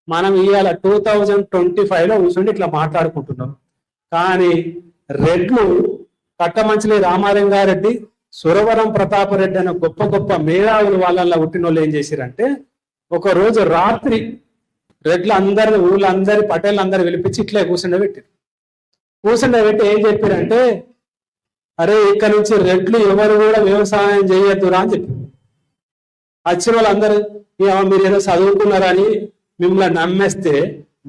మనం ఇవాళ 2025లో కూర్చొని ఇట్లా మాట్లాడుకుంటున్నాం. కానీ రెడ్లు కట్టమంచిలి రామాలింగారెడ్డి, సురవరం ప్రతాపరెడ్డి అనే గొప్ప గొప్ప మేధావులు వాళ్ళల్లో పుట్టిన వాళ్ళు ఏం చేశారంటే, ఒక రోజు రాత్రి రెడ్లు అందరిని ఊళ్ళందరి పటేళ్ళందరూ పిలిపించి ఇట్లే కూర్చుండబెట్టారు. కూర్చుండబెట్టి ఏం చెప్పారంటే, అరే ఇక్కడ నుంచి రెడ్లు ఎవరు కూడా వ్యవసాయం చేయొద్దురా అని చెప్పారు. వచ్చిన వాళ్ళందరూ మీరు ఏదో చదువుకున్నారని మిమ్మల్ని నమ్మేస్తే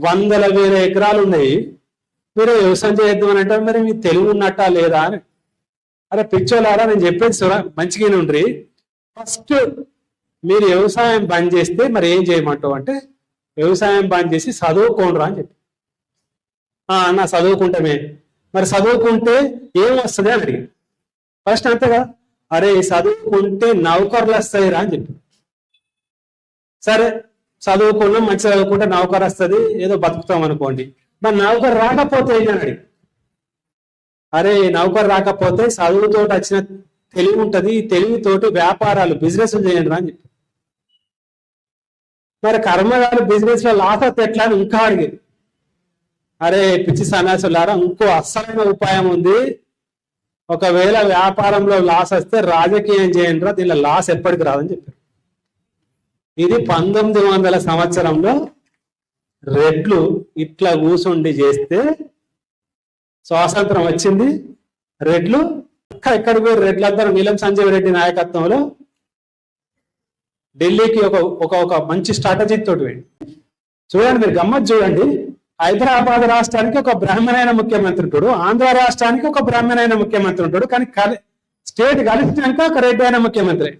100,000 ఎకరాలు ఉన్నాయి, మీరు వ్యవసాయం చేయొద్దు అని అంటే మరి మీకు తెలివి ఉన్నట్టా లేదా అని. అరే పిచ్చోలారా, నేను చెప్పేది మంచిగానే ఉండ్రి, ఫస్ట్ మీరు వ్యవసాయం బంద్ చేస్తే మరి ఏం చేయమంటావు అంటే, వ్యవసాయం బంద్ చేసి చదువుకోండిరా అని చెప్పి. అన్న చదువుకుంటామే, మరి చదువుకుంటే ఏం వస్తుంది అని అడిగి. ఫస్ట్ అంతే కదా, అరే చదువుకుంటే నౌకర్లు వస్తాయిరా అని చెప్పి. సరే చదువుకున్నాం, మంచి చదువుకుంటే నౌకరు వస్తుంది, ఏదో బతుకుతాం అనుకోండి. మరి నౌకరు రాకపోతే ఏంటి అని అడిగి. అరే నౌకరు రాకపోతే చదువుతో వచ్చిన తెలివి ఉంటుంది, తెలివితోటి వ్యాపారాలు బిజినెస్ చేయండి అని చెప్పి. మరి కర్మగారు బిజినెస్ లో లాస్ అవుతే ఎట్లా అని ఇంకా అడిగేది. అరే పిచ్చి సన్యాసులారా, ఇంకో అస్సలైన ఉపాయం ఉంది, ఒకవేళ వ్యాపారంలో లాస్ వస్తే రాజకీయం చేయండి రా, దీనిలో లాస్ ఎప్పటికి రాదని చెప్పారు. ఇది 1900 సంవత్సరంలో రెడ్లు ఇట్లా కూసుండి చేస్తే స్వాతంత్రం వచ్చింది. రెడ్లు ఎక్కడికి పోయి రెడ్లందరూ నీలం సంజీవ్ రెడ్డి నాయకత్వంలో ఢిల్లీకి ఒక మంచి స్ట్రాటజీ తోటి పోయింది. చూడండి, మీరు గమ్మత్ చూడండి. హైదరాబాద్ రాష్ట్రానికి ఒక బ్రాహ్మణైన ముఖ్యమంత్రి ఉంటాడు, ఆంధ్ర రాష్ట్రానికి ఒక బ్రాహ్మణైన ముఖ్యమంత్రి ఉంటాడు, కానీ స్టేట్ కలిసినాక ఒక రెడ్డి అయిన ముఖ్యమంత్రి.